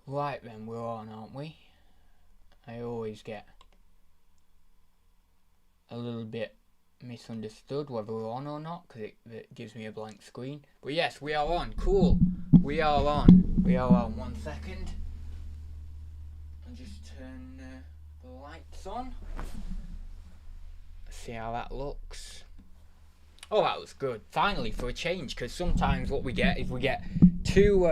Right then, we're on, aren't we? I always get a little bit misunderstood whether we're on or not, because it gives me a blank screen. But yes, we are on. Cool. We are on. We are on. 1 second. I'll just turn the lights on. See how that looks. Oh, that was good. Finally, for a change, because sometimes what we get is we get too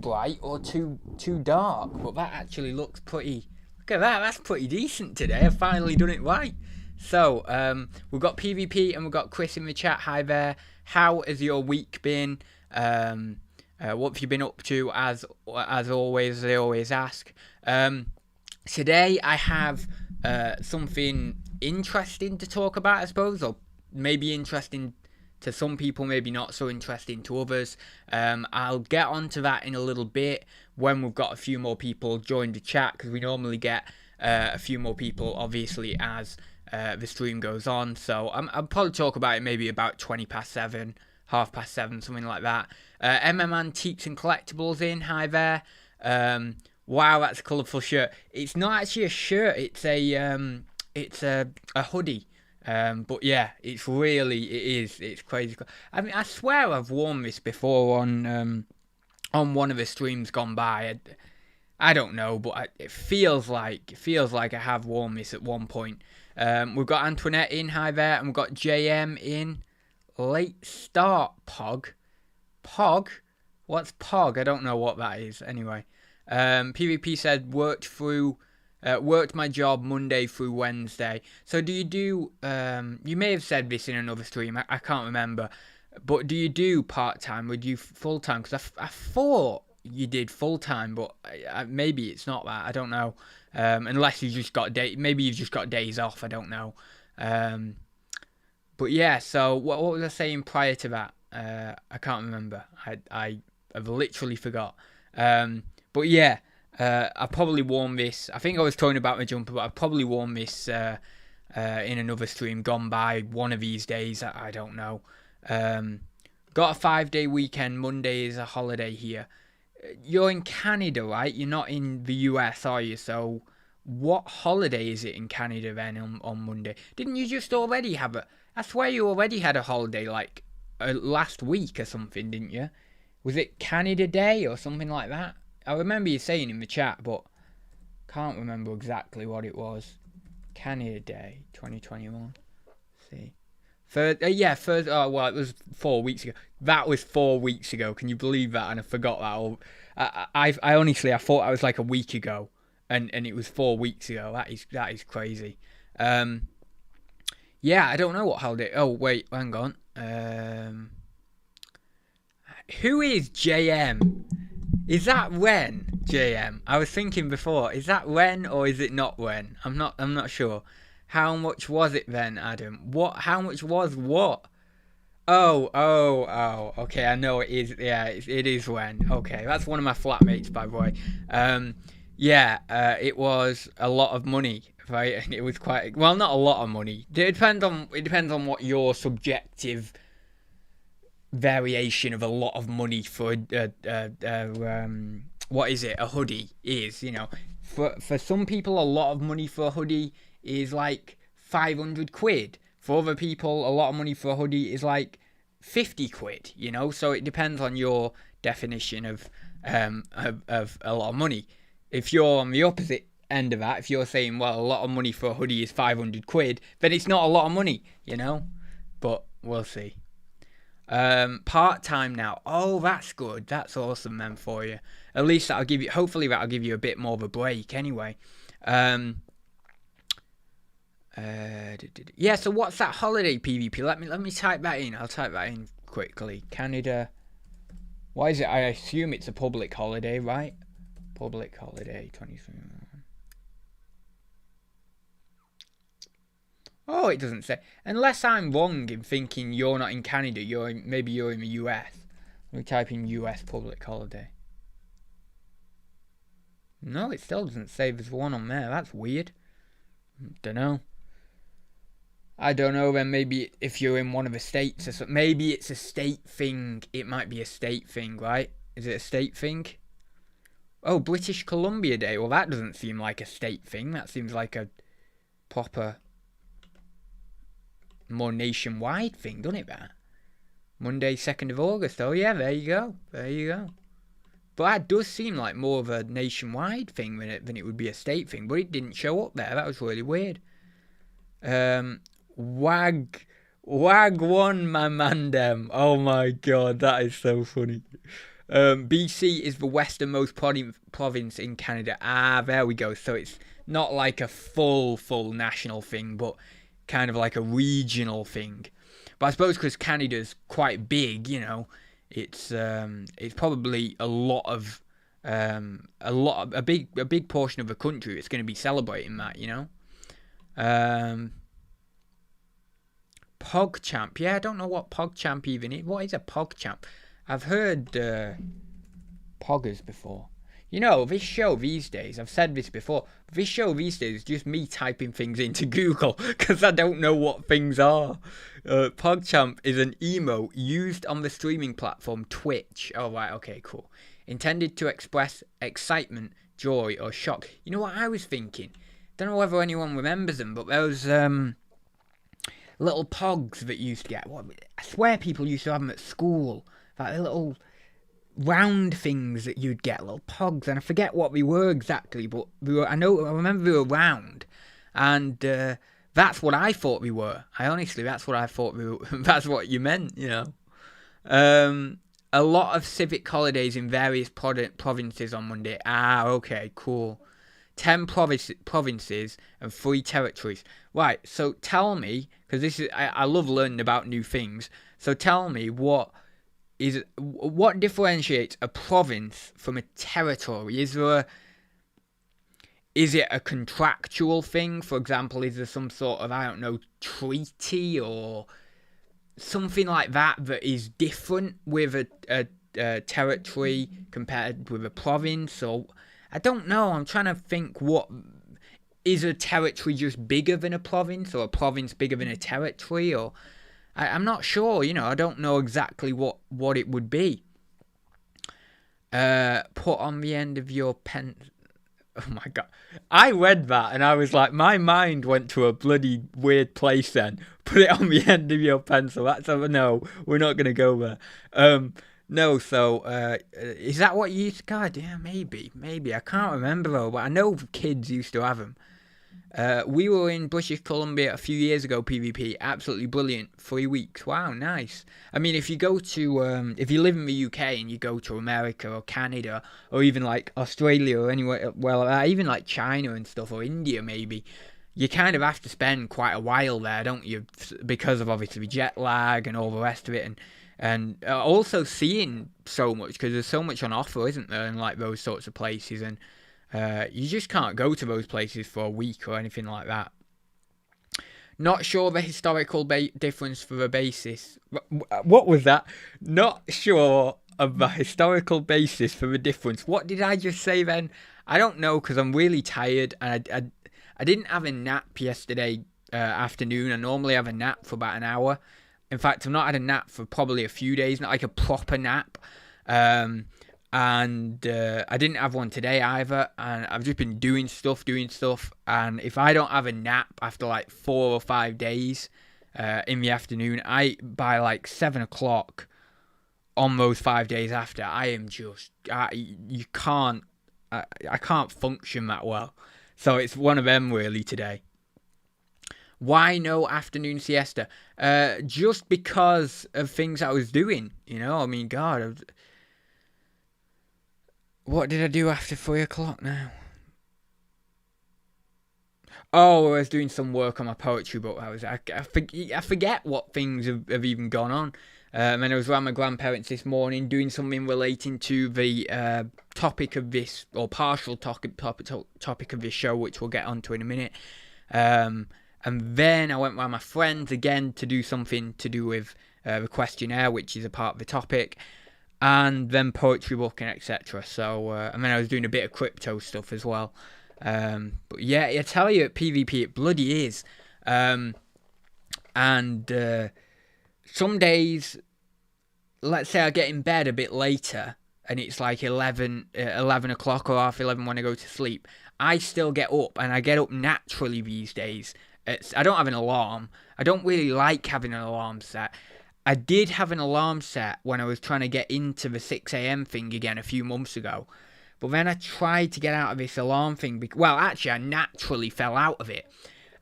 bright or too dark. But that actually looks pretty. Look at that. That's pretty decent today. I've finally done it right. So we've got PvP and we've got Chris in the chat. Hi there. How has your week been? What have you been up to? As always, they always ask. Today I have something interesting to talk about, I suppose, or maybe interesting to some people, maybe not so interesting to others. I'll get onto that in a little bit when we've got a few more people join the chat, because we normally get a few more people, obviously, as the stream goes on. So I'll probably talk about it maybe about 20 past 7, half past 7, something like that. Antiques and Collectibles in. Hi there. Wow, that's a colourful shirt. It's not actually a shirt. It's a hoodie. But yeah, it's crazy. I mean, I swear I've worn this before on one of the streams gone by. I don't know, but it feels like I have worn this at one point. We've got Antoinette in, hi there, and we've got JM in. Late start, Pog. Pog? What's Pog? I don't know what that is. Anyway, PvP said worked my job Monday through Wednesday. So do you do, you may have said this in another stream, I can't remember, but do you do part-time? Would you full-time? Because I thought you did full-time, but maybe it's not that, I don't know. Unless you just got maybe you've just got days off, I don't know. But yeah, so what was I saying prior to that? I can't remember. I've literally forgot. But yeah, I probably worn this. I think I was talking about my jumper, but I've probably worn this in another stream gone by one of these days. I don't know. Got a 5-day weekend. Monday is a holiday here. You're in Canada, right? You're not in the US, are you? So what holiday is it in Canada then on Monday? Didn't you just already have I swear you already had a holiday like last week or something, didn't you? Was it Canada Day or something like that? I remember you saying in the chat, but can't remember exactly what it was. Canada Day 2021. See. First. Oh, well, it was 4 weeks ago. That was 4 weeks ago. Can you believe that? And I forgot that. I honestly, I thought I was like a week ago, and it was 4 weeks ago. That is crazy. Yeah, I don't know what holiday. Oh wait, hang on. Who is JM? Is that Ren, JM? I was thinking before, is that Ren or is it not Ren? I'm not sure. How much was it then, Adam? What? How much was what? Oh. Okay, I know it is. Yeah, it is Ren. Okay, that's one of my flatmates, by the way. It was a lot of money, right? And it was quite well, not a lot of money. It depends on what your subjective variation of a lot of money for what is it? A hoodie is, for some people a lot of money for a hoodie is like 500 quid. For other people, a lot of money for a hoodie is like 50 quid. So it depends on your definition of a lot of money. If you're on the opposite end of that, if you're saying, well, a lot of money for a hoodie is 500 quid, then it's not a lot of money, But we'll see. Part-time now. Oh, that's good. That's awesome then for you. At least hopefully that'll give you a bit more of a break anyway. Yeah, so what's that holiday PvP? Let me type that in. I'll type that in quickly. Canada. Why is it? I assume it's a public holiday, right? Public holiday 23. Oh, it doesn't say. Unless I'm wrong in thinking you're not in Canada, maybe you're in the US. Let me type in US public holiday. No, it still doesn't say there's one on there. That's weird. Dunno. I don't know, then maybe if you're in one of the states or something, maybe it's a state thing. It might be a state thing, right? Is it a state thing? Oh, British Columbia Day. Well, that doesn't seem like a state thing. That seems like a proper, more nationwide thing, doesn't it, that? Monday, 2nd of August. Oh, yeah, there you go. There you go. But that does seem like more of a nationwide thing than it would be a state thing. But it didn't show up there. That was really weird. Wag one, my mandem. Oh my god, that is so funny. BC is the westernmost province in Canada. Ah, there we go. So it's not like a full national thing, but kind of like a regional thing. But I suppose because Canada's quite big, you know, it's probably a big portion of the country that's going to be celebrating that, you know. PogChamp. Yeah, I don't know what PogChamp even is. What is a PogChamp? I've heard poggers before. You know, this show these days, I've said this before, this show these days is just me typing things into Google because I don't know what things are. PogChamp is an emote used on the streaming platform Twitch. Oh, right, okay, cool. Intended to express excitement, joy, or shock. You know what I was thinking? Don't know whether anyone remembers them, but there was little pogs that used to get. I swear people used to have them at school. Like little round things that you'd get, little pogs, and I forget what they were exactly, but I remember they were round, and that's what I thought they were. That's what I thought they were. That's what you meant, you know. A lot of civic holidays in various provinces on Monday. Ah, okay, cool. 10 provinces and 3 territories. Right, so tell me, because I love learning about new things. So tell me what differentiates a province from a territory? Is it a contractual thing? For example, is there some sort of, I don't know, treaty or something like that is different with a territory compared with a province? Or I don't know. I'm trying to think, what is a territory just bigger than a province, or a province bigger than a territory, or I'm not sure, you know, I don't know exactly what it would be. Put on the end of your pen. Oh my god. I read that and I was like, my mind went to a bloody weird place then. Put it on the end of your pencil. No, we're not going to go there. No, so, is that what you used to, God, yeah, maybe. I can't remember though, but I know kids used to have them. We were in British Columbia a few years ago, PvP. Absolutely brilliant. 3 weeks. Wow, nice. I mean, if you go to, if you live in the UK and you go to America or Canada or even like Australia or anywhere, well, even like China and stuff, or India maybe, you kind of have to spend quite a while there, don't you? Because of obviously jet lag and all the rest of it, and also seeing so much, because there's so much on offer, isn't there, in like those sorts of places, and you just can't go to those places for a week or anything like that. Not sure the historical difference for the basis. What was that? Not sure of the historical basis for the difference. What did I just say then? I don't know, because I'm really tired, and I didn't have a nap yesterday afternoon. I normally have a nap for about an hour. In fact, I've not had a nap for probably a few days, not like a proper nap. And I didn't have one today either, and I've just been doing stuff, and if I don't have a nap after like 4 or 5 days in the afternoon, by like 7 o'clock on those 5 days after, I am just, I can't function that well. So it's one of them really today. Why no afternoon siesta? Just because of things I was doing, you know. I mean, God, what did I do after 3 o'clock now? Oh, I was doing some work on my poetry book. I forget what things have even gone on. And I was around my grandparents this morning doing something relating to the topic of this, or partial topic of this show, which we'll get onto in a minute. And then I went with my friends again to do something to do with the questionnaire, which is a part of the topic, and then poetry book and etc. So, and then I was doing a bit of crypto stuff as well. But yeah, I tell you, at PvP, it bloody is. And some days, let's say I get in bed a bit later and it's like 11 o'clock or half 11 when I go to sleep, I still get up, and I get up naturally these days. I don't have an alarm. I don't really like having an alarm set. I did have an alarm set when I was trying to get into the 6 a.m. thing again a few months ago. But then I tried to get out of this alarm thing. Well, actually, I naturally fell out of it.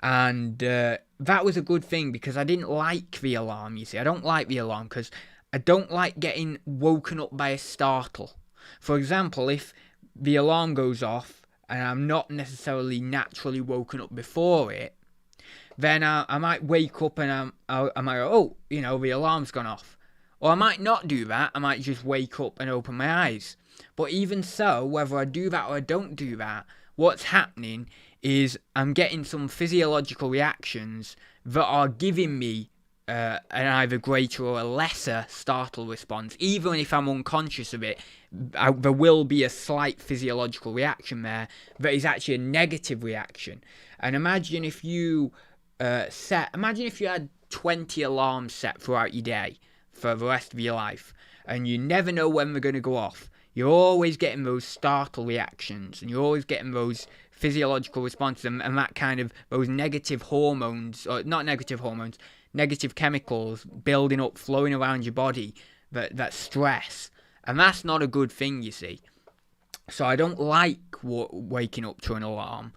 And that was a good thing because I didn't like the alarm, you see. I don't like the alarm because I don't like getting woken up by a startle. For example, if the alarm goes off and I'm not necessarily naturally woken up before it, then I might wake up and I might go, oh, the alarm's gone off. Or I might not do that. I might just wake up and open my eyes. But even so, whether I do that or I don't do that, what's happening is I'm getting some physiological reactions that are giving me an either greater or a lesser startle response. Even if I'm unconscious of it, there will be a slight physiological reaction there that is actually a negative reaction. And imagine if you had 20 alarms set throughout your day for the rest of your life, and you never know when they're going to go off. You're always getting those startle reactions, and you're always getting those physiological responses, and that kind of those negative hormones, or not negative hormones, negative chemicals building up, flowing around your body, that stress. And that's not a good thing, you see. So I don't like waking up to an alarm,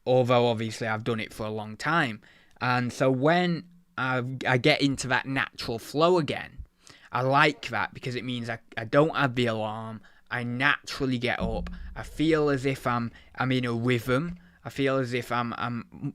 although obviously I've done it for a long time. And so when I get into that natural flow again, I like that because it means I don't have the alarm. I naturally get up. I feel as if I'm in a rhythm. I feel as if I'm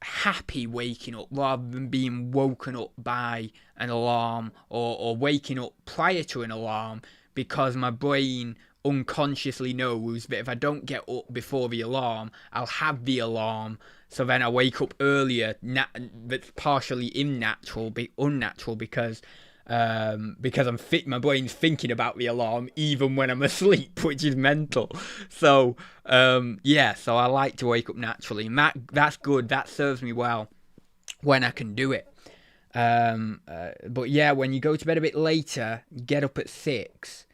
happy waking up rather than being woken up by an alarm or waking up prior to an alarm, because my brain unconsciously knows that if I don't get up before the alarm, I'll have the alarm. So then I wake up earlier. That's partially unnatural because I'm fit. My brain's thinking about the alarm even when I'm asleep, which is mental. So so I like to wake up naturally, and that's good. That serves me well when I can do it. But yeah, when you go to bed a bit later, get up at 6.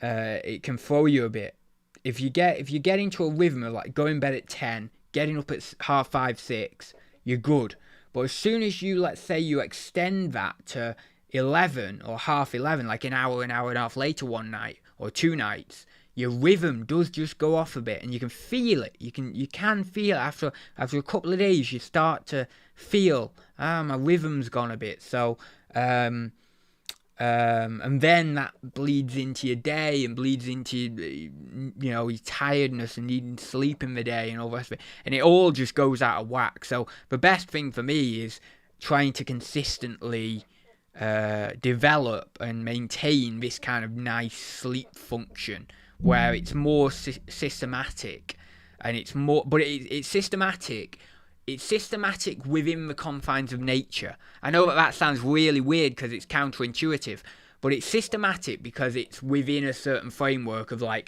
It can throw you a bit. If you get into a rhythm of like going to bed at 10, getting up at 5:30, 6, you're good. But as soon as you, let's say, you extend that to 11 or half 11, like an hour and a half later one night or 2 nights, your rhythm does just go off a bit, and you can feel it. You can feel it after a couple of days. You start to feel, my rhythm's gone a bit. So and then that bleeds into your day and bleeds into your tiredness and needing sleep in the day and all the rest of it, and it all just goes out of whack. So the best thing for me is trying to consistently develop and maintain this kind of nice sleep function where it's more systematic, and it's systematic. It's systematic within the confines of nature. I know that sounds really weird because it's counterintuitive, but it's systematic because it's within a certain framework of I'm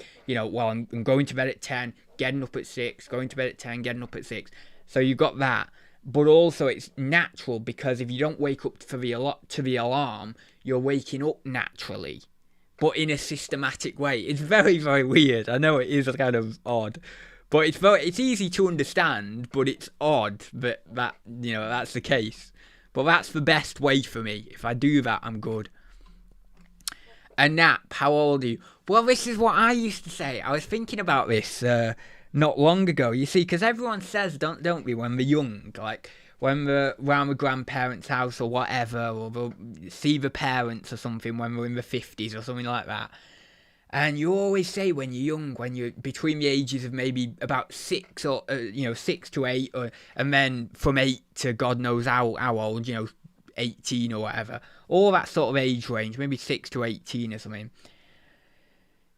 going to bed at 10, getting up at 6, going to bed at 10, getting up at 6. So you got that. But also it's natural because if you don't wake up to the alarm, you're waking up naturally, but in a systematic way. It's very, very weird. I know it is kind of odd. But it's easy to understand, but it's odd that that's the case. But that's the best way for me. If I do that, I'm good. A nap. How old are you? Well, this is what I used to say. I was thinking about this not long ago. You see, because everyone says, don't we, when they're young, like when they're around the grandparents' house or whatever, or they'll see the parents or something when they're in the 50s or something like that. And you always say when you're young, when you're between the ages of maybe about 6 or 6 to 8, and then from 8 to God knows how old, 18 or whatever, all that sort of age range, maybe 6 to 18 or something.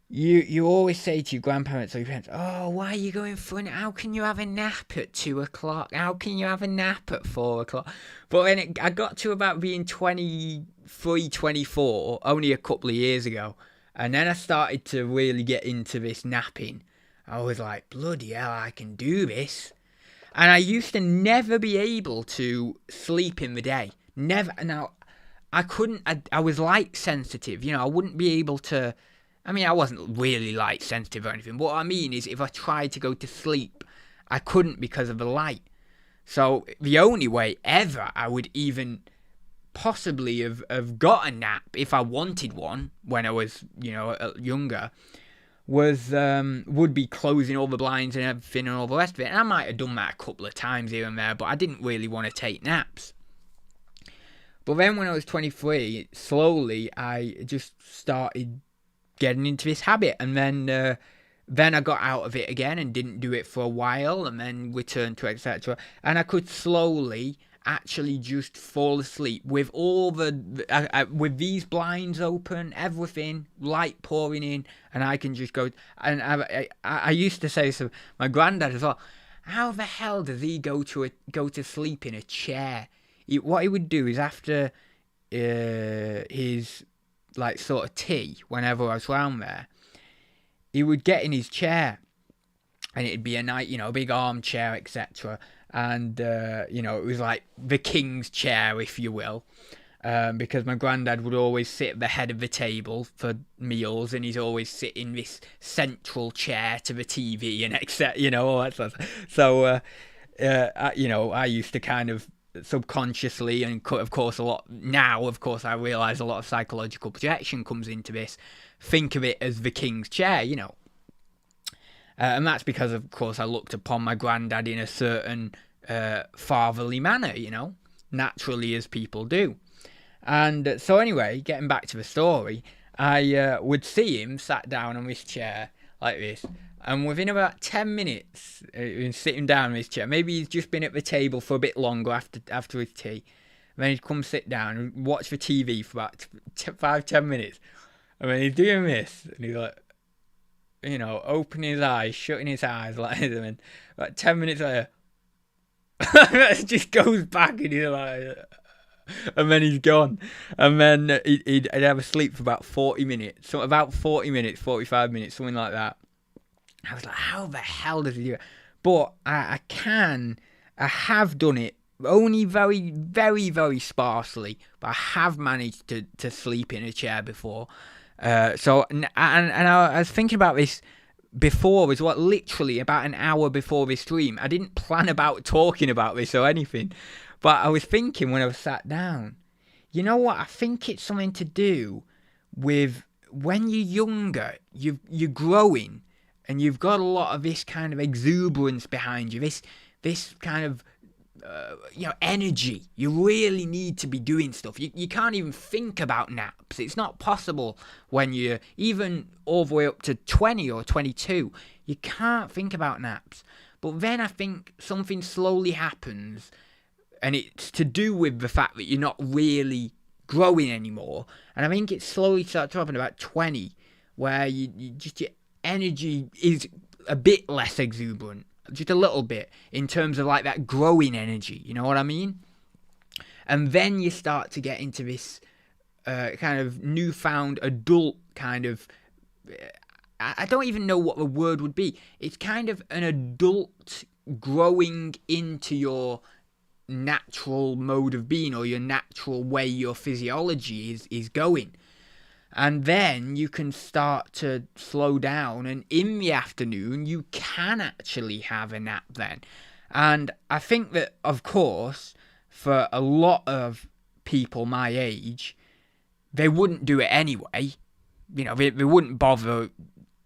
You always say to your grandparents or your parents, oh, why are you going for a nap? How can you have a nap at 2 o'clock? How can you have a nap at 4 o'clock? But then I got to about being 23, 24, only a couple of years ago. And then I started to really get into this napping. I was like, bloody hell, I can do this. And I used to never be able to sleep in the day. Never. Now, I couldn't, I was light sensitive, I wouldn't be able to, I wasn't really light sensitive or anything, but what I mean is if I tried to go to sleep, I couldn't because of the light. So the only way ever I would even possibly have got a nap if I wanted one when I was, younger, would be closing all the blinds and everything and all the rest of it. And I might have done that a couple of times here and there, but I didn't really want to take naps. But then when I was 23, slowly I just started getting into this habit. And then I got out of it again and didn't do it for a while and then returned to etc. And I could slowly actually just fall asleep with all with these blinds open, everything, light pouring in, and I can just go. And I used to say to my granddad as well, how the hell does he go to sleep in a chair? What he would do is after his sort of tea, whenever I was around there, he would get in his chair, and it'd be a nice, a big armchair, etc. And it was like the king's chair, if you will, because my granddad would always sit at the head of the table for meals, and he'd always sit in this central chair to the TV and etc. All that stuff. So I used to kind of subconsciously, and of course I realise a lot of psychological projection comes into this, think of it as the king's chair, and that's because of course I looked upon my granddad in a certain fatherly manner, naturally, as people do. And so anyway, getting back to the story, I would see him sat down on this chair like this, and within about 10 minutes, sitting down in his chair, maybe he's just been at the table for a bit longer after his tea, and then he'd come sit down and watch the TV for about 5-10 minutes, and then he's doing this, and he's like, opening his eyes, shutting his eyes like this, and then about 10 minutes later, it just goes back, and he's like, and then he's gone, and then he'd have a sleep for about 40 minutes, 45 minutes, something like that. I was like, how the hell does he do it? But I have done it, only very, very, very sparsely, but I have managed to sleep in a chair before. So I was thinking about this before, is what, literally about an hour before this stream. I didn't plan about talking about this or anything, but I was thinking when I was sat down, you know what? I think it's something to do with when you're younger, you're growing, and you've got a lot of this kind of exuberance behind you, this kind of energy. You really need to be doing stuff. You can't even think about naps. It's not possible when you're even all the way up to 20 or 22. You can't think about naps. But then I think something slowly happens, and it's to do with the fact that you're not really growing anymore. And I think it slowly starts to happen about 20, where your energy is a bit less exuberant. Just a little bit, in terms of like that growing energy, you know what I mean? And then you start to get into this kind of newfound adult kind of, I don't even know what the word would be. It's kind of an adult growing into your natural mode of being, or your natural way your physiology is going. And then you can start to slow down, and in the afternoon you can actually have a nap then. And I think that, of course, for a lot of people my age, they wouldn't do it anyway. They wouldn't bother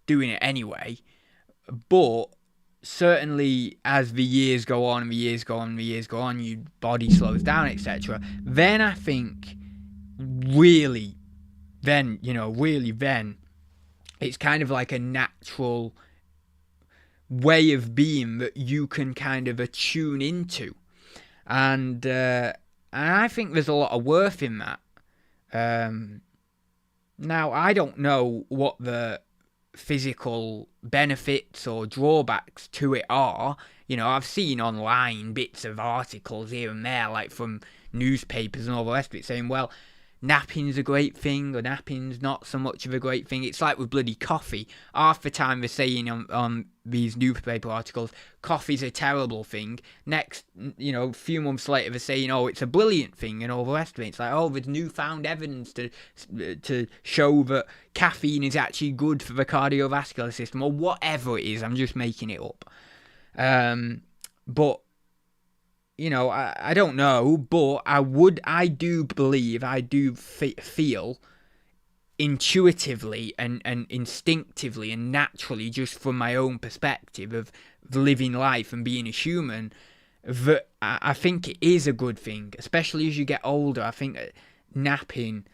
doing it anyway. But certainly as the years go on, your body slows down, etc. Then I think really then it's kind of like a natural way of being that you can kind of attune into. And I think there's a lot of worth in that. Now, I don't know what the physical benefits or drawbacks to it are. I've seen online bits of articles here and there, like from newspapers and all the rest of it, saying, well, napping's a great thing or napping's not so much of a great thing. It's like with bloody coffee. Half the time they're saying on these newspaper articles, coffee's a terrible thing. Next, a few months later they're saying, oh, it's a brilliant thing and all the rest of it. It's like, oh, there's newfound evidence to show that caffeine is actually good for the cardiovascular system or whatever it is. I'm just making it up. But I don't know, but I do feel intuitively and instinctively and naturally, just from my own perspective of living life and being a human, that I think it is a good thing, especially as you get older. I think napping,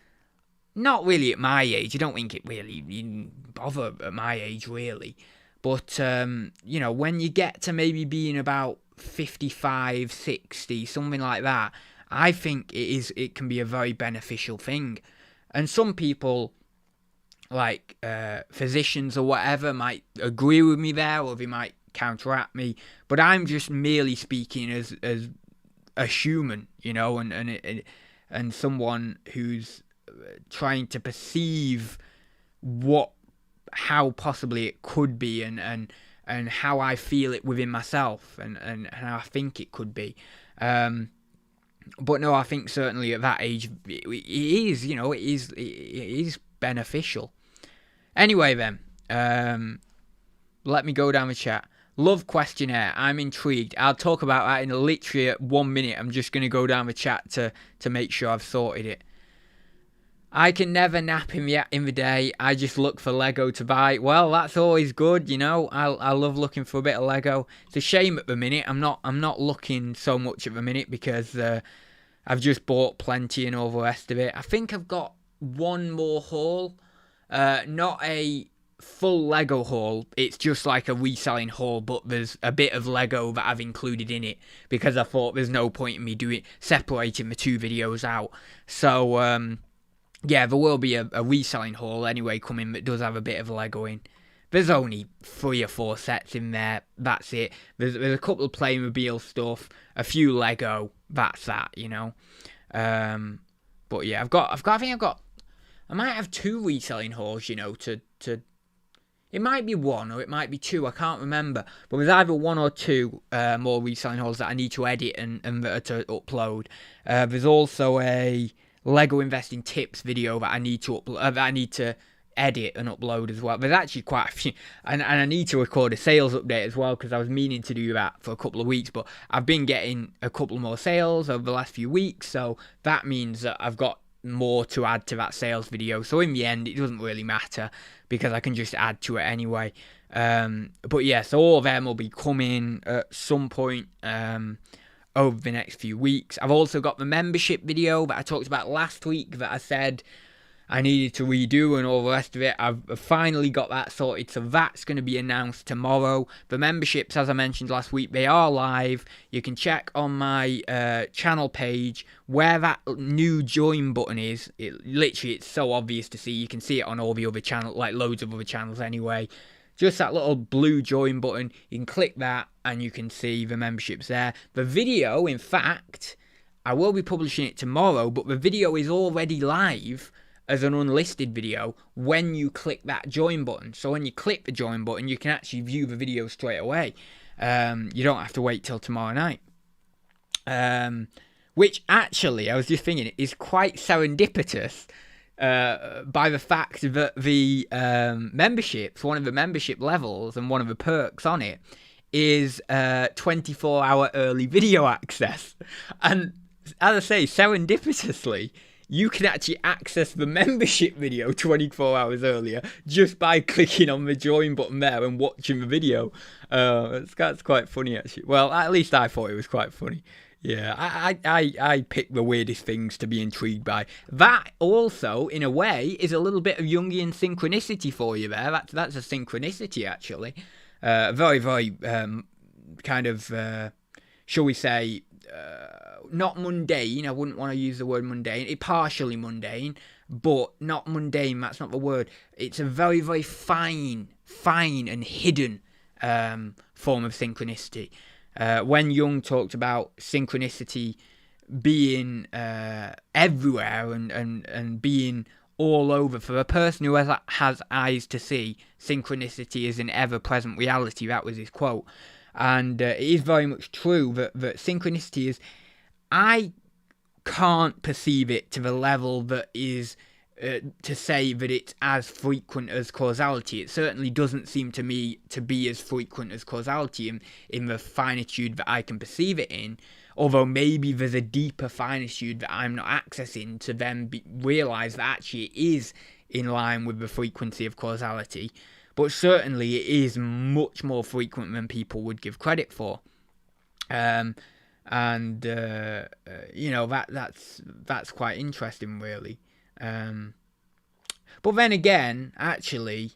not really at my age, I don't think it really bother at my age really, but when you get to maybe being about 55, 60, something like that, I think it can be a very beneficial thing. And some people, like physicians or whatever, might agree with me there, or they might counteract me, but I'm just merely speaking as a human, and someone who's trying to perceive how possibly it could be, and how I feel it within myself, and how I think it could be. But no, I think certainly at that age it is beneficial. Anyway then, let me go down the chat. Love Questionnaire. I'm intrigued. I'll talk about that in literally 1 minute. I'm just going to go down the chat to make sure I've sorted it. I can never nap in the day. I just look for Lego to buy. Well, that's always good, I love looking for a bit of Lego. It's a shame at the minute. I'm not looking so much at the minute because I've just bought plenty and all the rest of it. I think I've got one more haul. Not a full Lego haul. It's just like a reselling haul, but there's a bit of Lego that I've included in it because I thought there's no point in me separating the two videos out. So, yeah, there will be a reselling haul anyway coming that does have a bit of Lego in. There's only 3 or 4 sets in there. That's it. There's a couple of Playmobil stuff, a few Lego. That's that, But yeah, I might have 2 reselling hauls, to. It might be 1 or it might be 2. I can't remember. But there's either 1 or 2 more reselling hauls that I need to edit and to upload. There's also a Lego investing tips video that I need to edit and upload as well. There's actually quite a few, and I need to record a sales update as well because I was meaning to do that for a couple of weeks, but I've been getting a couple more sales over the last few weeks, so that means that I've got more to add to that sales video. So in the end, it doesn't really matter because I can just add to it anyway. But yeah, so all of them will be coming at some point over the next few weeks. I've also got the membership video that I talked about last week that I said I needed to redo and all the rest of it. I've finally got that sorted, so that's going to be announced tomorrow. The memberships, as I mentioned last week, they are live. You can check on my channel page where that new join button is. It's so obvious to see. You can see it on all the other channels, like loads of other channels anyway. Just that little blue join button, you can click that and you can see the memberships there. The video, in fact, I will be publishing it tomorrow, but the video is already live as an unlisted video when you click that join button. So when you click the join button, you can actually view the video straight away. You don't have to wait till tomorrow night. Which actually, I was just thinking, is quite serendipitous. By the fact that the memberships, one of the membership levels and one of the perks on it is 24-hour early video access. And as I say, serendipitously, you can actually access the membership video 24 hours earlier just by clicking on the join button there and watching the video. That's quite funny, actually. Well, at least I thought it was quite funny. Yeah, I pick the weirdest things to be intrigued by. That also, in a way, is a little bit of Jungian synchronicity for you there. That's a synchronicity, actually. Very, very kind of, shall we say, not mundane. I wouldn't want to use the word mundane. It's partially mundane, but not mundane. That's not the word. It's a very, very fine and hidden form of synchronicity. When Jung talked about synchronicity being everywhere and being all over. For a person who has eyes to see, synchronicity is an ever-present reality. That was his quote. And it is very much true that synchronicity is... I can't perceive it to the level that is to say that it's as frequent as causality. It certainly doesn't seem to me to be as frequent as causality in the finitude that I can perceive it in, although maybe there's a deeper finitude that I'm not accessing to then realise that actually it is in line with the frequency of causality. But certainly it is much more frequent than people would give credit for. You know, that's quite interesting, really. But then again, actually,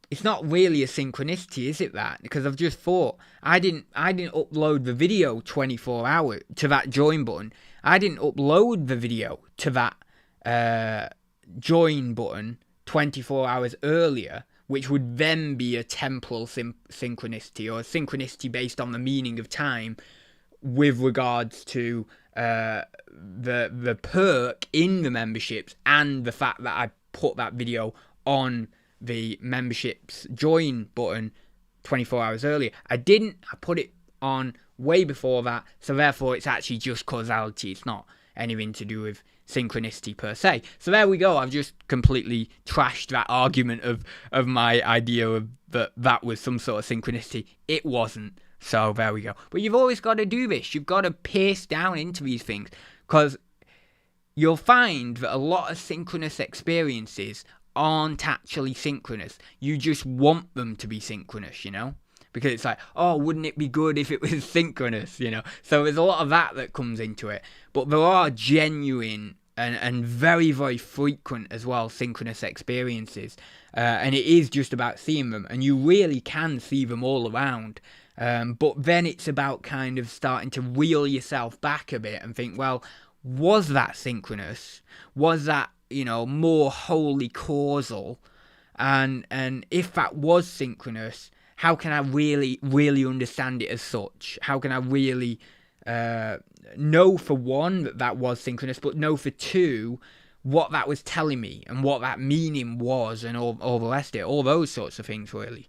it's not really a synchronicity, is it? That, because I've just thought I didn't upload the video 24 hours to that join button. I didn't upload the video to that join button 24 hours earlier, which would then be a temporal synchronicity, or a synchronicity based on the meaning of time with regards to the perk in the memberships and the fact that I put that video on the memberships join button 24 hours earlier. I didn't. I put it on way before that, so therefore it's actually just causality. It's not anything to do with synchronicity per se. So there we go. I've just completely trashed that argument of my idea of that was some sort of synchronicity. It wasn't. So there we go. But you've always got to do this. You've got to pierce down into these things, because you'll find that a lot of synchronous experiences aren't actually synchronous. You just want them to be synchronous, you know? Because it's like, oh, wouldn't it be good if it was synchronous, you know? So there's a lot of that comes into it. But there are genuine and very, very frequent as well synchronous experiences. And it is just about seeing them. And you really can see them all around. But then it's about kind of starting to reel yourself back a bit and think, well, was that synchronous? Was that, you know, more wholly causal? And if that was synchronous, how can I really, really understand it as such? How can I really know, for one, that was synchronous, but know for two, what that was telling me and what that meaning was, and all the rest of it, all those sorts of things, really.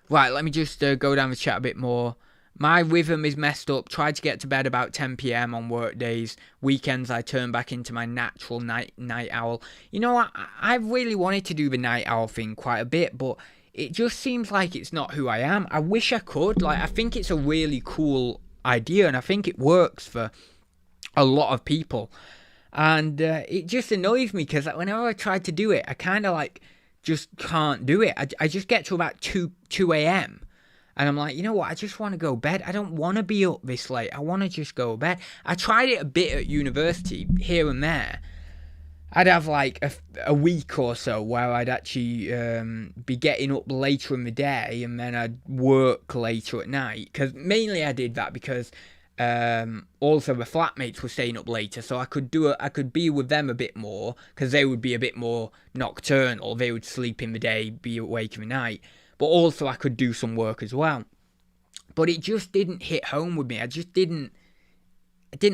Right, let me just go down the chat a bit more. My rhythm is messed up. Tried to get to bed about 10 p.m. on work days. Weekends, I turn back into my natural night owl. You know, I really wanted to do the night owl thing quite a bit, but it just seems like it's not who I am. I wish I could. Like, I think it's a really cool idea, and I think it works for a lot of people. And it just annoys me, because whenever I try to do it, I kind of like just can't do it. I just get to about 2 a.m. and I'm like, you know what, I just want to go to bed. I don't want to be up this late. I want to just go to bed. I tried it a bit at university, here and there. I'd have like a week or so where I'd actually be getting up later in the day, and then I'd work later at night. Because mainly I did that because also the flatmates were staying up later, so I could be with them a bit more, because they would be a bit more nocturnal. They would sleep in the day, be awake in the night, but also I could do some work as well. But it just didn't hit home with me. I didn't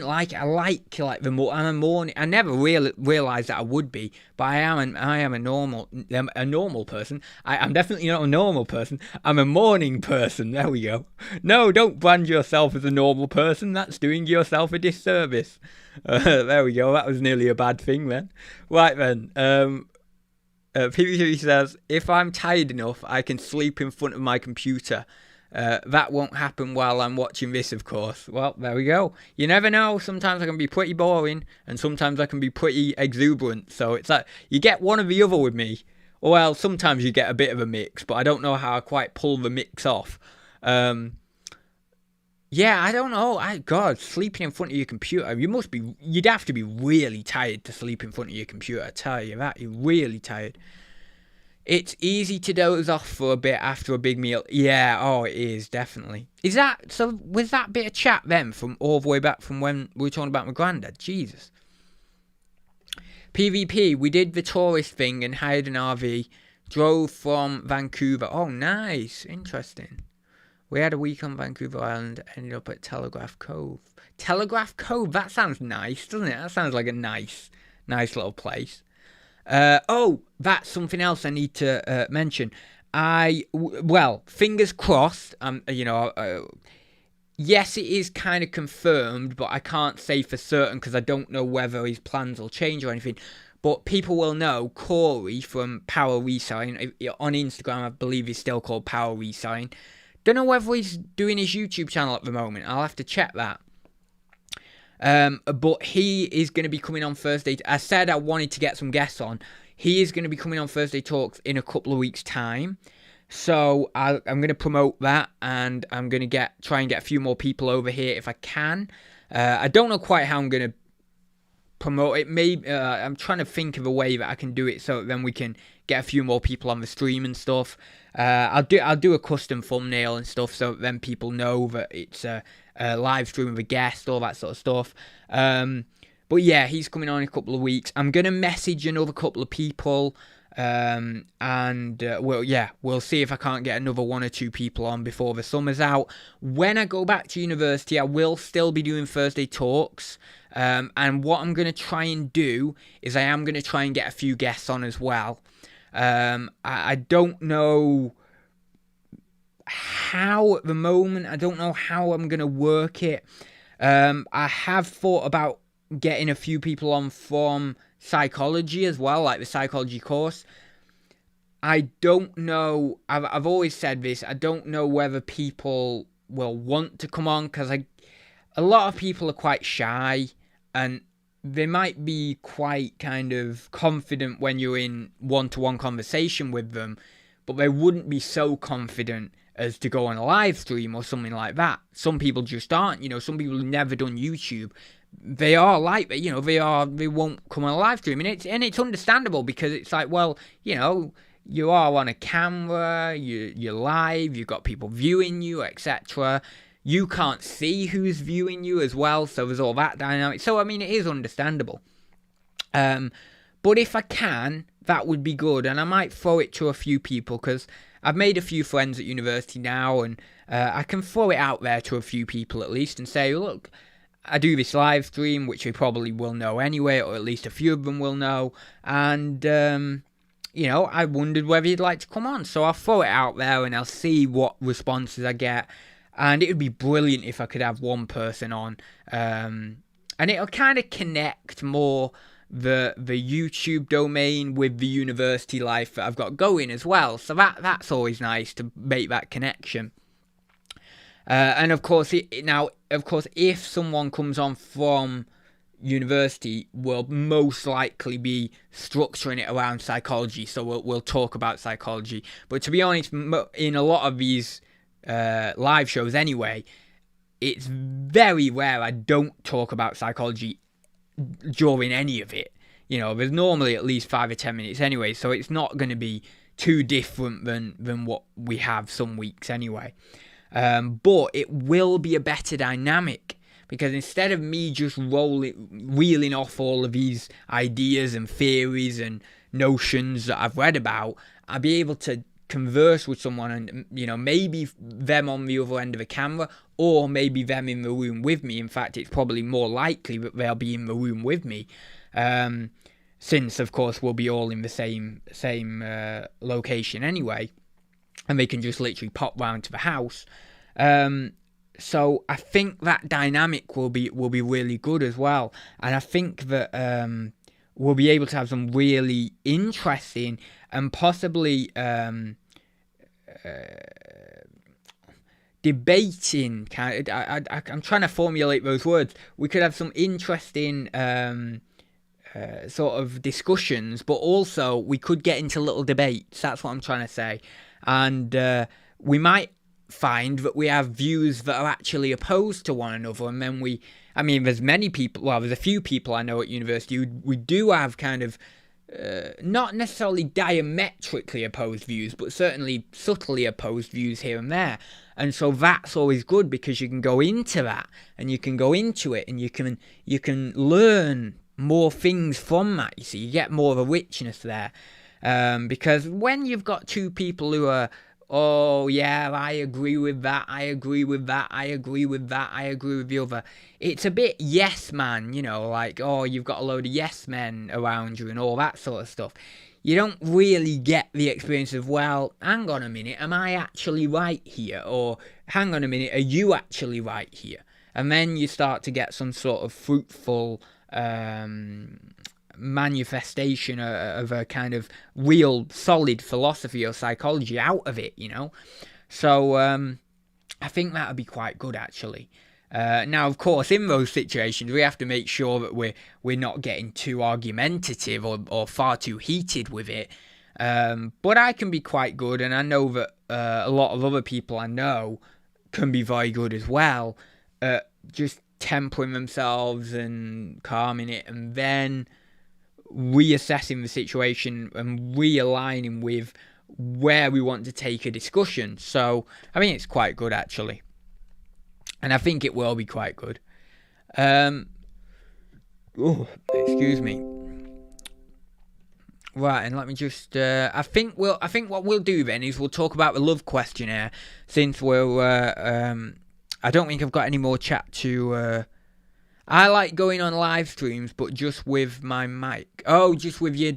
like it. I like the I'm a morning. I never realized that I would be, but I am a normal person. I'm definitely not a normal person. I'm a morning person. There we go. No, don't brand yourself as a normal person. That's doing yourself a disservice. There we go. That was nearly a bad thing then. Right then. PvP says, if I'm tired enough, I can sleep in front of my computer. That won't happen while I'm watching this, of course. Well, there we go. You never know. Sometimes I can be pretty boring, and sometimes I can be pretty exuberant. So it's like, you get one or the other with me. Well, sometimes you get a bit of a mix, but I don't know how I quite pull the mix off. Yeah, I don't know. God, sleeping in front of your computer, you'd have to be really tired to sleep in front of your computer. I tell you that, you're really tired. It's easy to doze off for a bit after a big meal. Yeah, oh, it is, definitely. Was that bit of chat then, from all the way back from when we were talking about my granddad? Jesus. PvP, we did the tourist thing and hired an RV, drove from Vancouver. Oh, nice, interesting. We had a week on Vancouver Island, ended up at Telegraph Cove. Telegraph Cove, that sounds nice, doesn't it? That sounds like a nice little place. That's something else I need to mention. Well, fingers crossed. Yes, it is kind of confirmed, but I can't say for certain because I don't know whether his plans will change or anything. But people will know Corey from Power Reselling on Instagram. I believe he's still called Power Reselling. Don't know whether he's doing his YouTube channel at the moment. I'll have to check that. But he is going to be coming on Thursday. I said I wanted to get some guests on. He is going to be coming on Thursday Talks in a couple of weeks' time. So I'm going to promote that, and I'm going to try and get a few more people over here if I can. I don't know quite how I'm going to promote it. Maybe I'm trying to think of a way that I can do it so then we can get a few more people on the stream and stuff. I'll do a custom thumbnail and stuff so then people know that it's a live stream with a guest, all that sort of stuff. But yeah, he's coming on in a couple of weeks. I'm going to message another couple of people. We'll see if I can't get another 1 or 2 people on before the summer's out. When I go back to university, I will still be doing Thursday Talks. And what I'm going to try and do is I am going to try and get a few guests on as well. I don't know how at the moment. I don't know how I'm going to work it. I have thought about getting a few people on from psychology as well, like the psychology course. I don't know. I've always said this. I don't know whether people will want to come on because a lot of people are quite shy and they might be quite kind of confident when you're in one-to-one conversation with them, but they wouldn't be so confident as to go on a live stream or something like that. Some people just aren't. Some people have never done YouTube. They are like that, they won't come on a live stream, and it's understandable because it's like, well, you are on a camera, you're live, you've got people viewing you, etc. You can't see who's viewing you as well, so there's all that dynamic. So it is understandable. But if I can, that would be good, and I might throw it to a few people because I've made a few friends at university now, and I can throw it out there to a few people at least and say, look, I do this live stream, which we probably will know anyway, or at least a few of them will know. And, I wondered whether you'd like to come on. So I'll throw it out there and I'll see what responses I get. And it would be brilliant if I could have one person on. And it'll kind of connect more the YouTube domain with the university life that I've got going as well. So that's always nice to make that connection. And of course, if someone comes on from university, we'll most likely be structuring it around psychology. So we'll talk about psychology. But to be honest, in a lot of these live shows anyway, it's very rare I don't talk about psychology during any of it. There's normally at least 5 or 10 minutes anyway, so it's not going to be too different than what we have some weeks anyway. But it will be a better dynamic because instead of me just reeling off all of these ideas and theories and notions that I've read about, I'll be able to converse with someone and, maybe them on the other end of the camera or maybe them in the room with me. In fact, it's probably more likely that they'll be in the room with me. Since, of course, we'll be all in the same location anyway. And they can just literally pop round to the house. So I think that dynamic will be really good as well. And I think that we'll be able to have some really interesting and possibly debating kind of, I'm trying to formulate those words. We could have some interesting sort of discussions, but also we could get into little debates. That's what I'm trying to say. And we might find that we have views that are actually opposed to one another, and then there's many people, there's a few people I know at university we do have kind of not necessarily diametrically opposed views, but certainly subtly opposed views here and there. And so that's always good because you can go into that and you can go into it and you can learn more things from that. You get more of a richness there. Because when you've got two people who are oh yeah, I agree with that, I agree with that, I agree with that, I agree with the other. It's a bit yes man, like, oh, you've got a load of yes men around you and all that sort of stuff. You don't really get the experience of, well, hang on a minute, am I actually right here? Or hang on a minute, are you actually right here? And then you start to get some sort of fruitful manifestation of a kind of real solid philosophy or psychology out of it, So I think that would be quite good, actually. Now, of course, in those situations, we have to make sure that we're not getting too argumentative or far too heated with it. But I can be quite good, and I know that a lot of other people I know can be very good as well at just tempering themselves and calming it, and then reassessing the situation and realigning with where we want to take a discussion. So I mean, it's quite good, actually, and I think it will be quite good. Excuse me. Right, and let me just. I think what we'll do then is we'll talk about the love questionnaire, since we're. I don't think I've got any more chat to. I like going on live streams, but just with my mic. Oh, just with your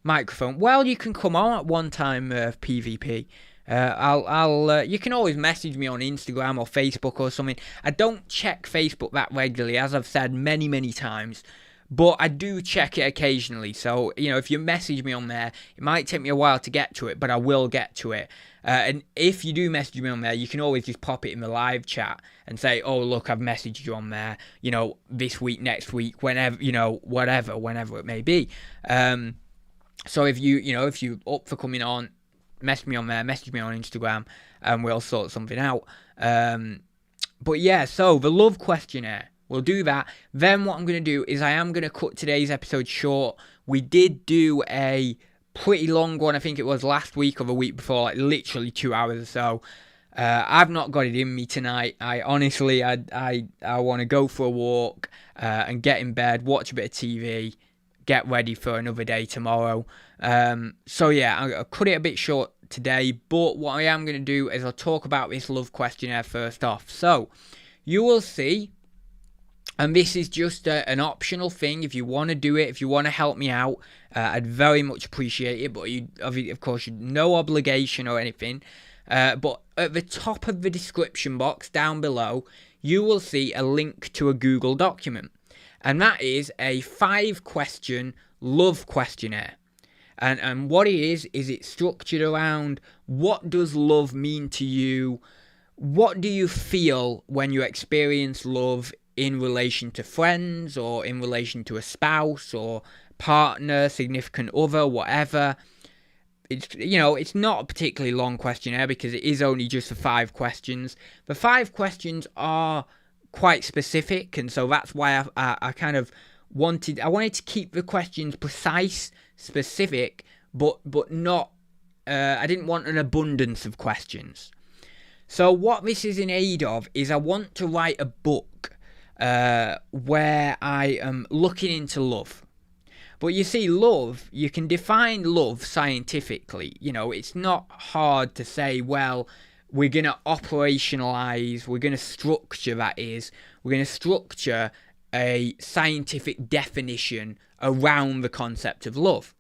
microphone. Well, you can come on at one time, PvP. You can always message me on Instagram or Facebook or something. I don't check Facebook that regularly, as I've said many, many times, but I do check it occasionally. So, if you message me on there, it might take me a while to get to it, but I will get to it. And if you do message me on there, you can always just pop it in the live chat and say, oh, look, I've messaged you on there, this week, next week, whenever, whenever it may be. So if you're up for coming on, message me on there, message me on Instagram, and we'll sort something out. But yeah, so the love questionnaire, we'll do that. Then what I'm going to do is I am going to cut today's episode short. We did do a pretty long one, I think it was last week or the week before, like literally 2 hours or so. I've not got it in me tonight. I honestly want to go for a walk and get in bed, watch a bit of TV, get ready for another day tomorrow. So yeah, I'll cut it a bit short today, but what I am going to do is I'll talk about this love questionnaire first off. So you will see, and this is just an optional thing. If you want to do it, if you want to help me out, I'd very much appreciate it. But of course, no obligation or anything. But at the top of the description box down below, you will see a link to a Google document. And that is a 5-question love questionnaire. And what it is it's structured around, what does love mean to you? What do you feel when you experience love in relation to friends, or in relation to a spouse or partner, significant other, whatever? It's not a particularly long questionnaire because it is only just the 5 questions. The 5 questions are quite specific, and so that's why I kind of wanted to keep the questions precise, specific, but not. I didn't want an abundance of questions. So what this is in aid of is I want to write a book where I am looking into love. But you see, love, you can define love scientifically. It's not hard to say, well, we're going to operationalize, we're going to structure a scientific definition around the concept of love.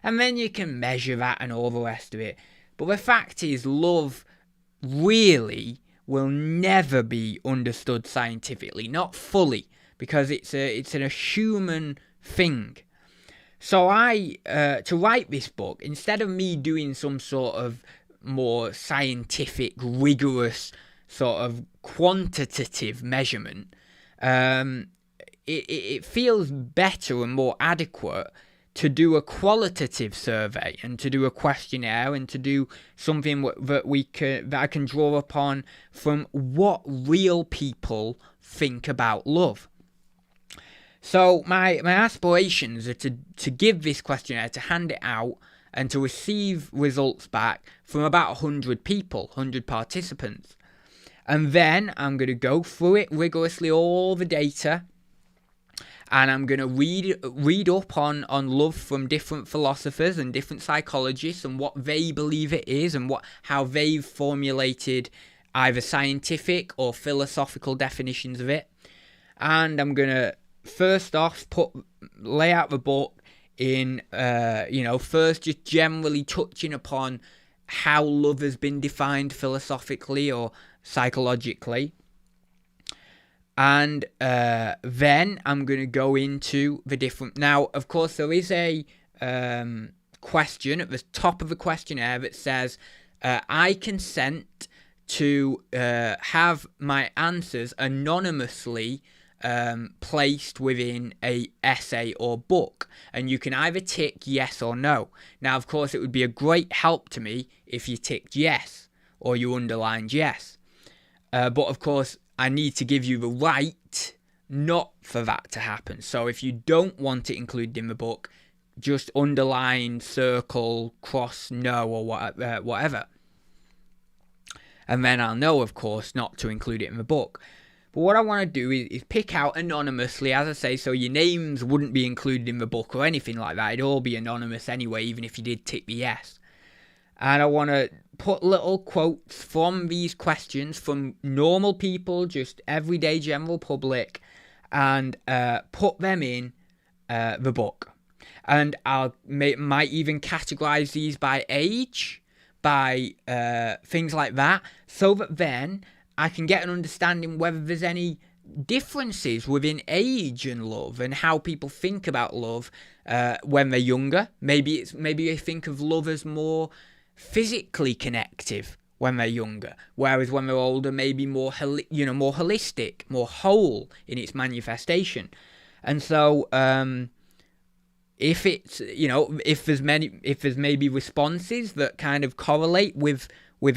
And then you can measure that and all the rest of it. But the fact is, love really will never be understood scientifically, not fully, because it's a human thing. So to write this book, instead of me doing some sort of more scientific, rigorous, sort of quantitative measurement, it feels better and more adequate to do a qualitative survey and to do a questionnaire and to do something that I can draw upon from what real people think about love. So my aspirations are to give this questionnaire, to hand it out, and to receive results back from about 100 people, 100 participants. And then I'm going to go through it rigorously, all the data. and I'm going to read up on love from different philosophers and different psychologists and what they believe it is and how they've formulated either scientific or philosophical definitions of it. And I'm going to first off lay out the book in first just generally touching upon how love has been defined philosophically or psychologically. And then I'm going to go into the different... Now, of course, there is a question at the top of the questionnaire that says, I consent to have my answers anonymously placed within a essay or book. And you can either tick yes or no. Now, of course, it would be a great help to me if you ticked yes or you underlined yes. But, of course, I need to give you the right not for that to happen. So if you don't want it included in the book, just underline, circle, cross, no, or whatever. And then I'll know, of course, not to include it in the book. But what I want to do is pick out anonymously, as I say, so your names wouldn't be included in the book or anything like that. It'd all be anonymous anyway, even if you did tick the yes. And I want to put little quotes from these questions from normal people, just everyday general public, and put them in the book. And I might even categorize these by age, by things like that, so that then I can get an understanding whether there's any differences within age and love and how people think about love when they're younger. Maybe they think of love as more physically connective when they're younger, whereas when they're older, maybe more holistic, more whole in its manifestation. And so, if there's maybe responses that kind of correlate with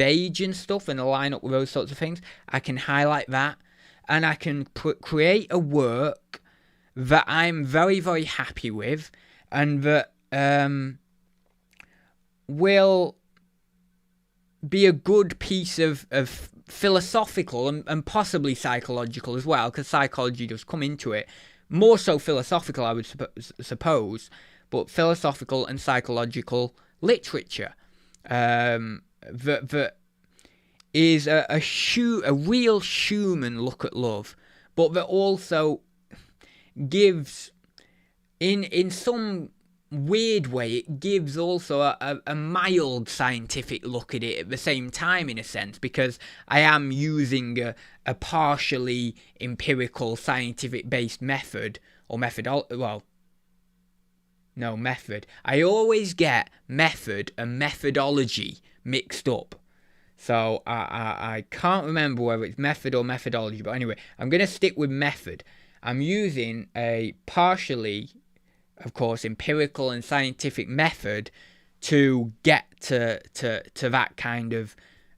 age and stuff and align up with those sorts of things, I can highlight that, and I can create a work that I'm very, very happy with, and that will be a good piece of philosophical and possibly psychological as well, because psychology does come into it. More so philosophical, I would suppose, but philosophical and psychological literature that is a real Schumann look at love, but that also gives, in some weird way, it gives also a mild scientific look at it at the same time, in a sense, because I am using a partially empirical scientific based method or method. I always get method and methodology mixed up, so I can't remember whether it's method or methodology, but anyway, I'm going to stick with method. I'm using a partially, of course, empirical and scientific method to get to that kind of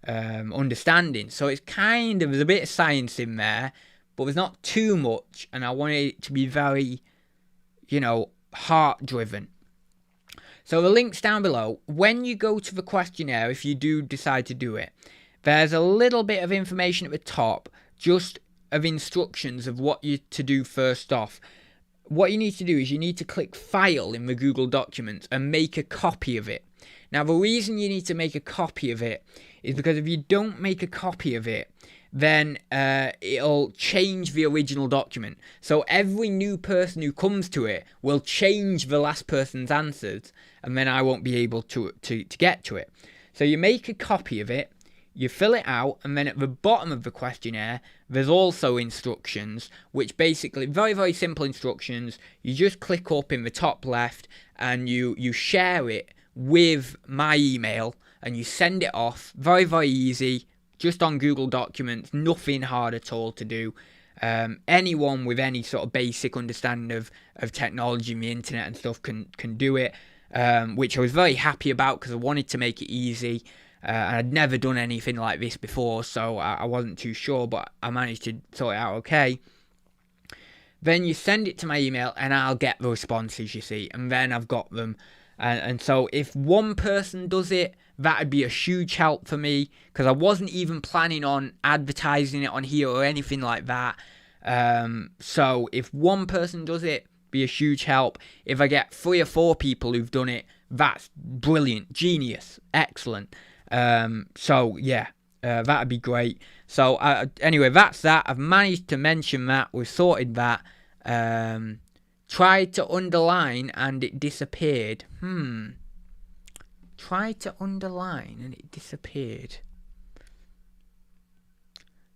understanding. So it's there's a bit of science in there, but there's not too much, and I wanted it to be very, heart-driven. So the link's down below. When you go to the questionnaire, if you do decide to do it, there's a little bit of information at the top, just of instructions of what you to do first off. What you need to do is you need to click File in the Google Documents and make a copy of it. Now, the reason you need to make a copy of it is because if you don't make a copy of it, then it'll change the original document. So every new person who comes to it will change the last person's answers, and then I won't be able to get to it. So you make a copy of it, you fill it out, and then at the bottom of the questionnaire, there's also instructions, which basically, very, very simple instructions. You just click up in the top left, and you share it with my email, and you send it off. Very, very easy, just on Google Documents, nothing hard at all to do. Anyone with any sort of basic understanding of technology and the internet and stuff can do it, which I was very happy about because I wanted to make it easy. And I'd never done anything like this before, so I wasn't too sure, but I managed to sort it out okay. Then you send it to my email, and I'll get the responses, you see, and then I've got them. And so if one person does it, that would be a huge help for me, because I wasn't even planning on advertising it on here or anything like that. So if one person does it, be a huge help. If I get 3 or 4 people who've done it, that's brilliant, genius, excellent. So yeah, that'd be great. So anyway, that's that. I've managed to mention that. We've sorted that. Tried to underline and it disappeared. Tried to underline and it disappeared.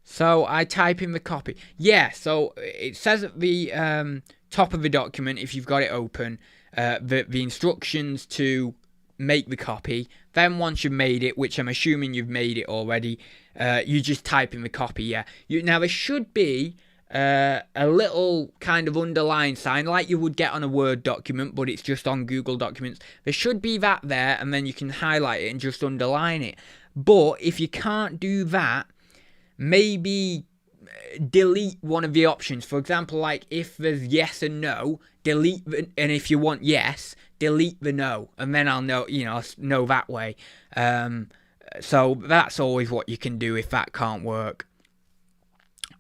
So I type in the copy. Yeah, so it says at the top of the document, if you've got it open, the instructions to make the copy. Then once you've made it, which I'm assuming you've made it already, you just type in the copy, yeah. Now there should be a little kind of underline sign like you would get on a Word document, but it's just on Google Documents. There should be that there, and then you can highlight it and just underline it. But if you can't do that, maybe delete one of the options. For example, like if there's yes and no, delete and if you want yes, delete the no, and then I'll know, know that way. So that's always what you can do if that can't work.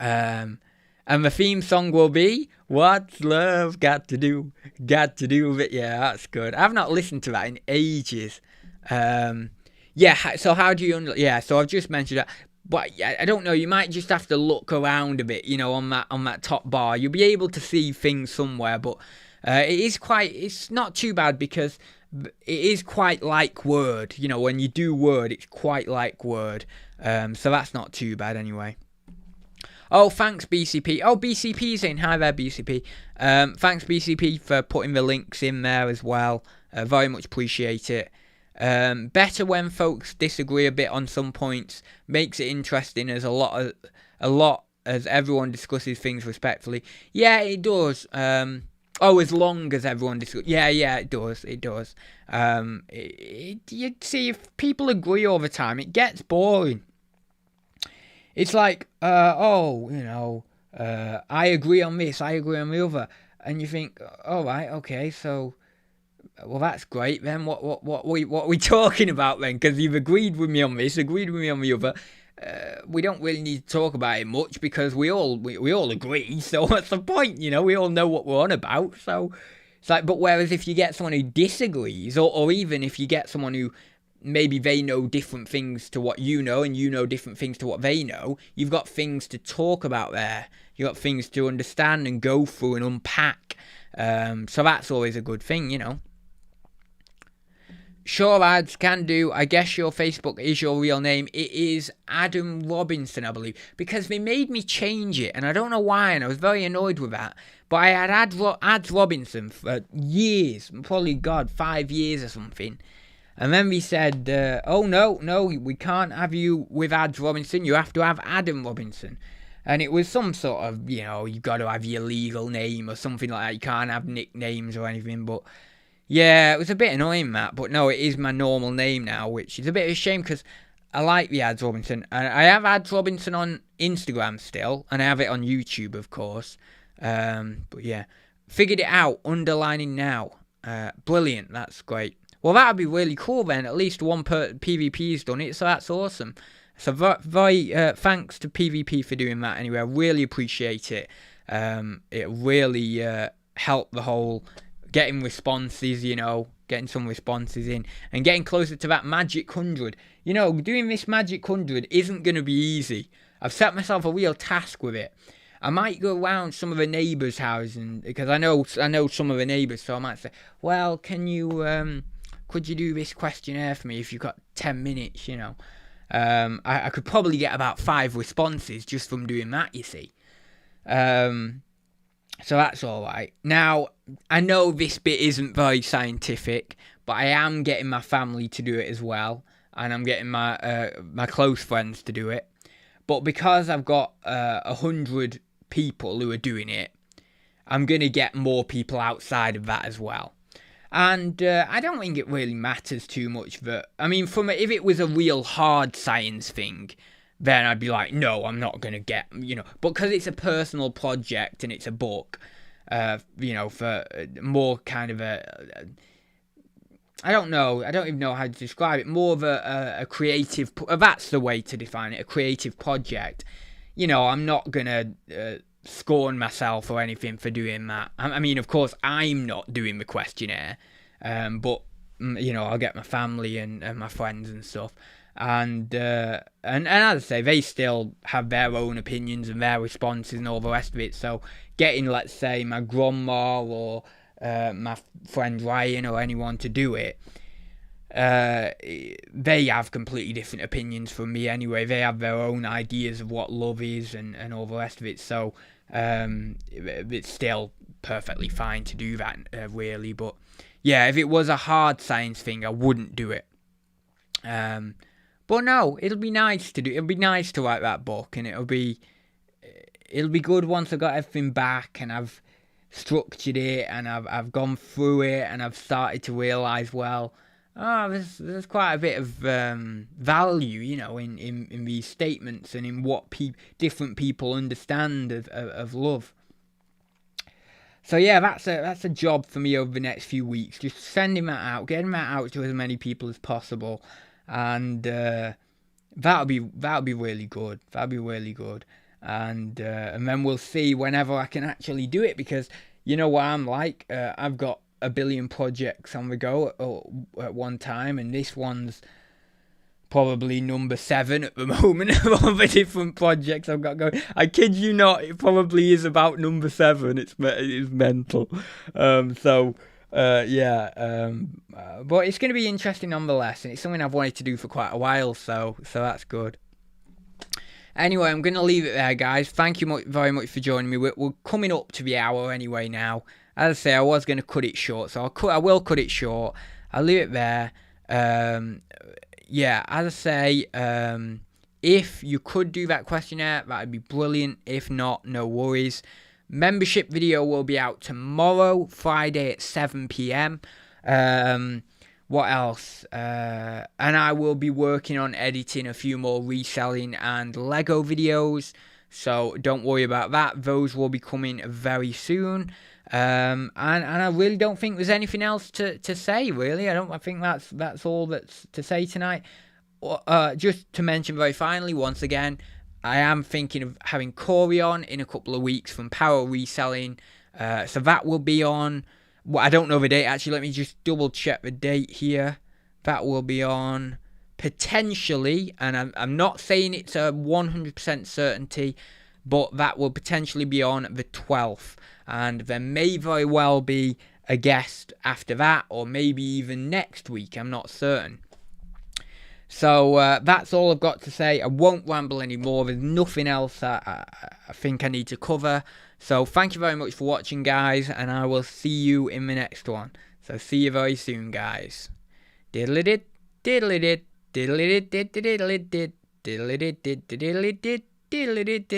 And the theme song will be "What's Love Got to Do with It." Yeah, that's good. I've not listened to that in ages. Yeah. So how do you? Yeah. So I've just mentioned that. But I don't know, you might just have to look around a bit, on that top bar. You'll be able to see things somewhere, but it's not too bad because it is quite like Word. When you do Word, it's quite like Word. So that's not too bad anyway. Oh, thanks BCP. Oh, BCP saying hi there, BCP. Thanks BCP for putting the links in there as well. Very much appreciate it. Better when folks disagree a bit on some points. Makes it interesting as a lot as everyone discusses things respectfully. Yeah, it does. As long as everyone discusses. Yeah, it does. You see, if people agree all the time, it gets boring. It's like, I agree on this, I agree on the other, and you think, all right, okay, so. Well, that's great. Then what are we talking about then? Because you've agreed with me on this, agreed with me on the other. We don't really need to talk about it much because we all agree. So what's the point? We all know what we're on about. So it's like, but whereas if you get someone who disagrees, or even if you get someone who maybe they know different things to what you know, and you know different things to what they know, you've got things to talk about there. You've got things to understand and go through and unpack. So that's always a good thing, Sure, Adz, can do. I guess your Facebook is your real name. It is Adz Robinson, I believe. Because they made me change it, and I don't know why, and I was very annoyed with that. But I had Adz Robinson for years, probably, 5 years or something. And then we said, no, we can't have you with Adz Robinson. You have to have Adz Robinson. And it was some sort of, you've got to have your legal name or something like that. You can't have nicknames or anything, but... Yeah, it was a bit annoying, Matt, but no, it is my normal name now, which is a bit of a shame because I like the Adz Robinson. I have Adz Robinson on Instagram still, and I have it on YouTube, of course. But yeah, figured it out, underlining now. Brilliant, that's great. Well, that would be really cool then. At least one PvP's done it, so that's awesome. So very thanks to PvP for doing that anyway. I really appreciate it. It really helped the whole... getting responses, getting some responses in, and getting closer to that magic 100. Doing this magic 100 isn't going to be easy. I've set myself a real task with it. I might go around some of the neighbours' houses, because I know some of the neighbours, so I might say, well, could you do this questionnaire for me if you've got 10 minutes, I could probably get about 5 responses just from doing that, you see. So that's all right. Now, I know this bit isn't very scientific, but I am getting my family to do it as well, and I'm getting my close friends to do it. But because I've got 100 people who are doing it, I'm going to get more people outside of that as well. And I don't think it really matters too much that... if it was a real hard science thing... then I'd be like, no, I'm not going to get, but because it's a personal project and it's a book, for more kind of I don't even know how to describe it, more of a creative, that's the way to define it, a creative project. I'm not going to scorn myself or anything for doing that. I mean, of course, I'm not doing the questionnaire, but I'll get my family and my friends and stuff. And as I say, they still have their own opinions and their responses and all the rest of it. So getting, let's say, my grandma or my friend Ryan or anyone to do it, they have completely different opinions from me anyway. They have their own ideas of what love is and all the rest of it. So it's still perfectly fine to do that, really. But yeah, if it was a hard science thing, I wouldn't do it. But no, it'll be nice to do. It'll be nice to write that book, and it'll be good once I've got everything back and I've structured it and I've gone through it and I've started to realise, well, there's quite a bit of value, in these statements and in what different people understand of love. So yeah, that's a job for me over the next few weeks. Just sending that out, getting that out to as many people as possible. And that'll be really good. That'll be really good. And then we'll see whenever I can actually do it, because you know what I'm like. I've got a billion projects on the go at one time, and this one's probably number 7 at the moment of all the different projects I've got going. I kid you not, it probably is about number 7. It's mental. But it's going to be interesting nonetheless, and it's something I've wanted to do for quite a while, so that's good. Anyway, I'm going to leave it there, guys. Thank you very much for joining me. We're coming up to the hour anyway now. As I say, I was going to cut it short, so I will cut it short. I'll leave it there. As I say, if you could do that questionnaire, that would be brilliant. If not, no worries. Membership video will be out tomorrow, Friday at 7 p.m. What else? And I will be working on editing a few more reselling and Lego videos, so don't worry about that. Those will be coming very soon. And I really don't think there's anything else to say, really. I think that's all that's to say tonight. Just to mention very finally, once again, I am thinking of having Corey on in a couple of weeks from Power Reselling. So that will be on, well, I don't know the date actually, let me just double check the date here. That will be on potentially, and I'm not saying it's a 100% certainty, but that will potentially be on the 12th. And there may very well be a guest after that, or maybe even next week, I'm not certain. So that's all I've got to say. I won't ramble anymore. There's nothing else I think I need to cover. So thank you very much for watching, guys, and I will see you in the next one. So see you very soon, guys. Diddle-a-did, diddle-a-did, diddle-a-did, diddle-a-did, diddle-a-did, diddle-a-did, diddle-a-did, diddle-a-did.